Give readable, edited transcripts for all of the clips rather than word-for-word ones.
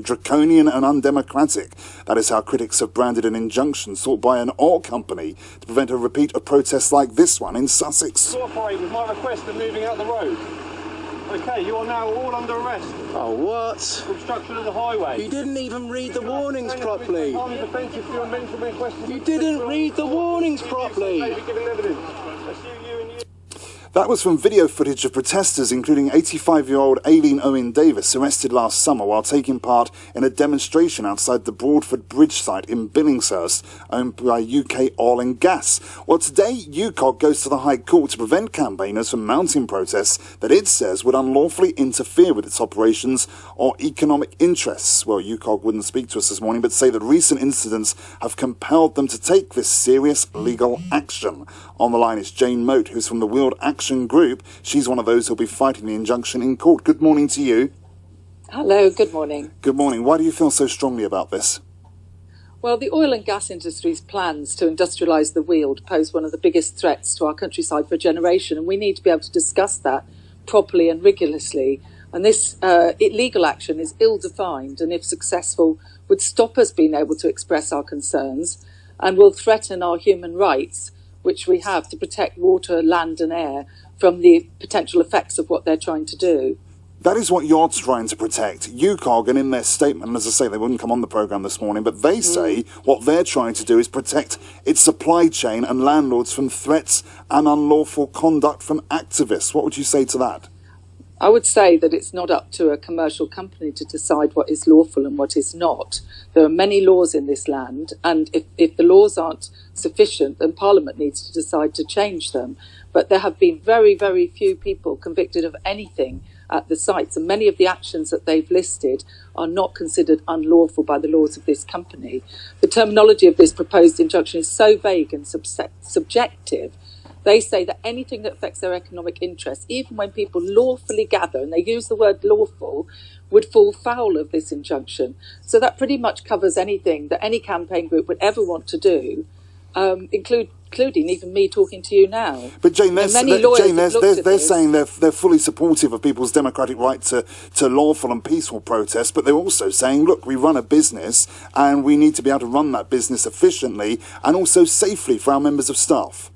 draconian and undemocratic. That is how critics have branded an injunction sought by an oil company to prevent a repeat of protests like this one in Sussex. Cooperate with my request of moving out the road. Okay, you are now all under arrest. Oh, what? For obstruction of the highway. You didn't even read the warnings properly. You didn't read the warnings properly. That was from video footage of protesters, including 85-year-old Aileen Owen Davis, arrested last summer while taking part in a demonstration outside the Broadford Bridge site in Billingshurst, owned by UK Oil and Gas. Well, today, UKOG goes to the High Court to prevent campaigners from mounting protests that it says would unlawfully interfere with its operations or economic interests. Well, UKOG wouldn't speak to us this morning, but say that recent incidents have compelled them to take this serious legal action. On the line is Jane Mote, who's from the World Action Group. She's one of those who'll be fighting the injunction in court. Good morning to you. Hello, good morning. Good morning. Why do you feel so strongly about this? Well, the oil and gas industry's plans to industrialise the Weald pose one of the biggest threats to our countryside for a generation, and we need to be able to discuss that properly and rigorously. And this legal action is ill-defined, and if successful, would stop us being able to express our concerns and will threaten our human rights, which we have to protect water, land and air from the potential effects of what they're trying to do. That is what you're trying to protect. UKOG, and in their statement, and as I say, they wouldn't come on the programme this morning, but they say what they're trying to do is protect its supply chain and landlords from threats and unlawful conduct from activists. What would you say to that? I would say that it's not up to a commercial company to decide what is lawful and what is not. There are many laws in this land, and if the laws aren't sufficient, then Parliament needs to decide to change them. But there have been very, very few people convicted of anything at the sites, and many of the actions that they've listed are not considered unlawful by the laws of this company. The terminology of this proposed injunction is so vague and subjective. They say that anything that affects their economic interests, even when people lawfully gather, and they use the word lawful, would fall foul of this injunction. So that pretty much covers anything that any campaign group would ever want to do, including even me talking to you now. But Jane, they're saying they're fully supportive of people's democratic right to lawful and peaceful protests, but they're also saying, look, we run a business and we need to be able to run that business efficiently and also safely for our members of staff.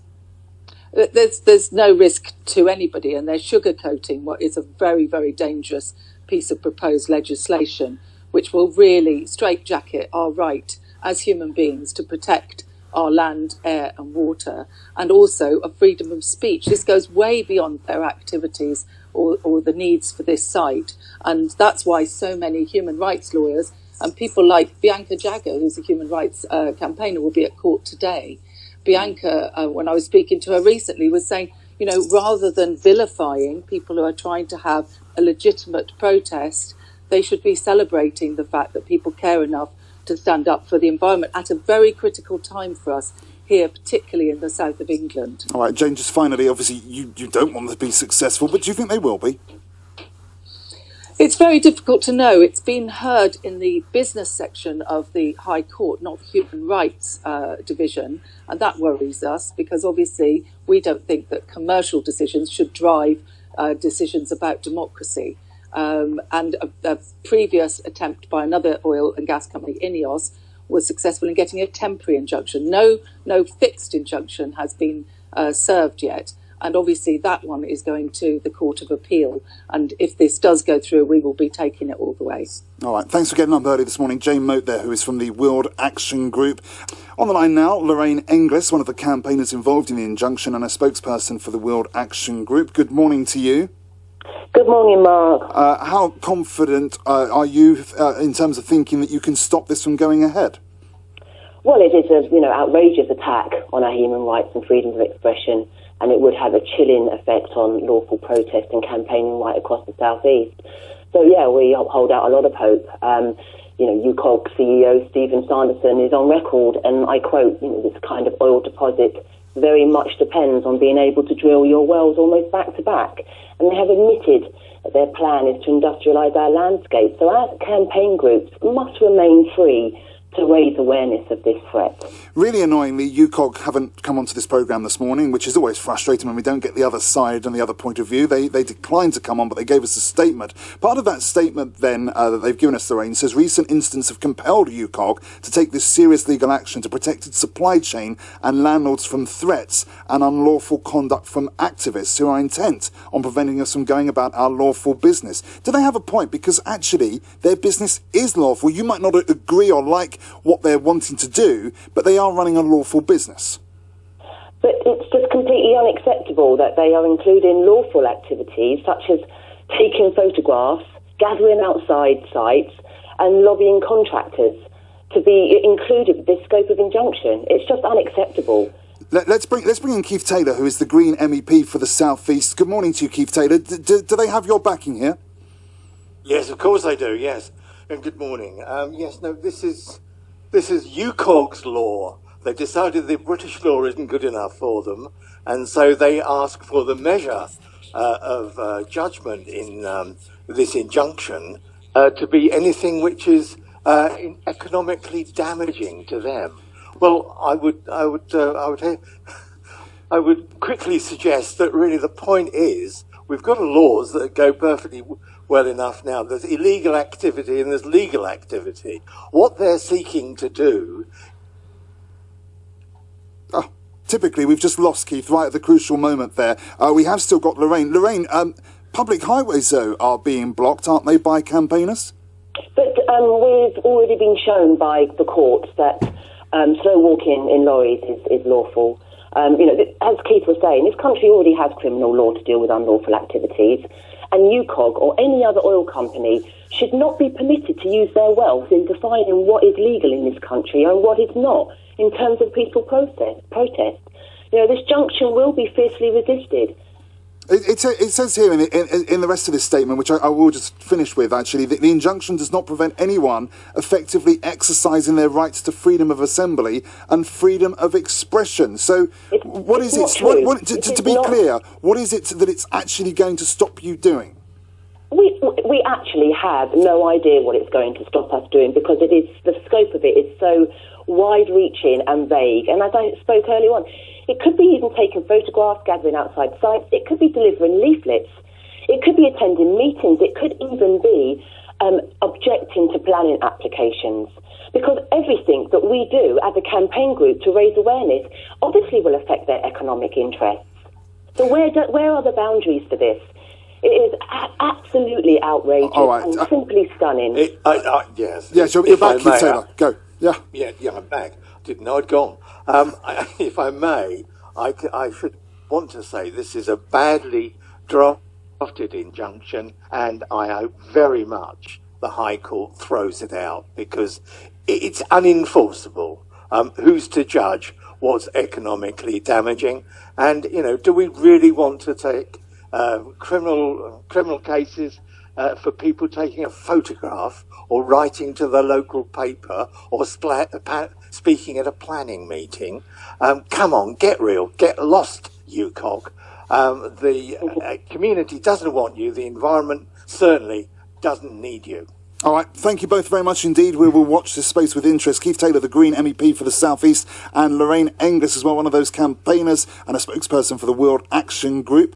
There's no risk to anybody, and they're sugarcoating what is a very, very dangerous piece of proposed legislation, which will really straitjacket our right as human beings to protect our land, air and water, and also a freedom of speech. This goes way beyond their activities or the needs for this site, and that's why so many human rights lawyers and people like Bianca Jagger, who's a human rights campaigner, will be at court today. Bianca, when I was speaking to her recently, was saying, you know, rather than vilifying people who are trying to have a legitimate protest, they should be celebrating the fact that people care enough to stand up for the environment at a very critical time for us here, particularly in the south of England. All right, Jane, just finally, obviously you don't want them to be successful, but do you think they will be? It's very difficult to know. It's been heard in the business section of the High Court, not the Human Rights Division, and that worries us because obviously we don't think that commercial decisions should drive decisions about democracy. And a previous attempt by another oil and gas company, INEOS, was successful in getting a temporary injunction. No fixed injunction has been served yet. And obviously that one is going to the Court of Appeal. And if this does go through, we will be taking it all the way. All right. Thanks for getting up early this morning. Jane Mote there, who is from the World Action Group. On the line now, Lorraine Inglis, one of the campaigners involved in the injunction and a spokesperson for the World Action Group. Good morning to you. Good morning, Mark. How confident are you in terms of thinking that you can stop this from going ahead? Well, it is a outrageous attack on our human rights and freedoms of expression, and it would have a chilling effect on lawful protest and campaigning right across the South East. So, yeah, we hold out a lot of hope. UKOG CEO Stephen Sanderson is on record, and I quote, this kind of oil deposit very much depends on being able to drill your wells almost back to back. And they have admitted that their plan is to industrialise our landscape. So our campaign groups must remain free to raise awareness of this threat. Really annoyingly, UKOG haven't come onto this programme this morning, which is always frustrating when we don't get the other side and the other point of view. They declined to come on, but they gave us a statement. Part of that statement then that they've given us, Lorraine, says recent incidents have compelled UKOG to take this serious legal action to protect its supply chain and landlords from threats and unlawful conduct from activists who are intent on preventing us from going about our lawful business. Do they have a point? Because actually, their business is lawful. You might not agree or like what they're wanting to do, but they are running a lawful business. But it's just completely unacceptable that they are including lawful activities such as taking photographs, gathering outside sites, and lobbying contractors to be included with this scope of injunction. It's just unacceptable. Let's bring in Keith Taylor, who is the Green MEP for the South East. Good morning to you, Keith Taylor. Do they have your backing here? Yes, of course they do. Yes, and good morning. This is UKOG's law. They decided the British law isn't good enough for them, and so they ask for the measure of judgment in this injunction to be anything which is economically damaging to them. Well, I would quickly suggest that really the point is we've got laws that go perfectly well enough now. There's illegal activity and there's legal activity. What they're seeking to do... Oh, typically, we've just lost Keith right at the crucial moment there. We have still got Lorraine. Lorraine, public highways, though, are being blocked, aren't they, by campaigners? But we've already been shown by the courts that slow walking in lorries is lawful. As Keith was saying, this country already has criminal law to deal with unlawful activities, and UKOG or any other oil company should not be permitted to use their wealth in defining what is legal in this country and what is not in terms of peaceful protest. This junction will be fiercely resisted. It says here in the rest of this statement, which I will just finish with, actually, that the injunction does not prevent anyone effectively exercising their rights to freedom of assembly and freedom of expression. So what is it, to be clear, what is it that it's actually going to stop you doing? We actually have no idea what it's going to stop us doing, because the scope of it is so wide-reaching and vague. And as I spoke earlier on, it could be even taking photographs, gathering outside sites. It could be delivering leaflets. It could be attending meetings. It could even be objecting to planning applications. Because everything that we do as a campaign group to raise awareness obviously will affect their economic interests. So where are the boundaries for this? It is absolutely outrageous and simply stunning. Yes. Yeah, so you're back, Keith Taylor. Go. Yeah. Yeah, I'm back. Didn't know I'd gone. If I may, I should want to say this is a badly drafted injunction, and I hope very much the High Court throws it out, because it's unenforceable. Who's to judge what's economically damaging? And, do we really want to take criminal cases for people taking a photograph or writing to the local paper or speaking at a planning meeting? Come on, get real, get lost, UKOG. The community doesn't want you. The environment certainly doesn't need you. All right, thank you both very much indeed. We will watch this space with interest. Keith Taylor, the Green MEP for the South East, and Lorraine Inglis as well, one of those campaigners and a spokesperson for the World Action Group.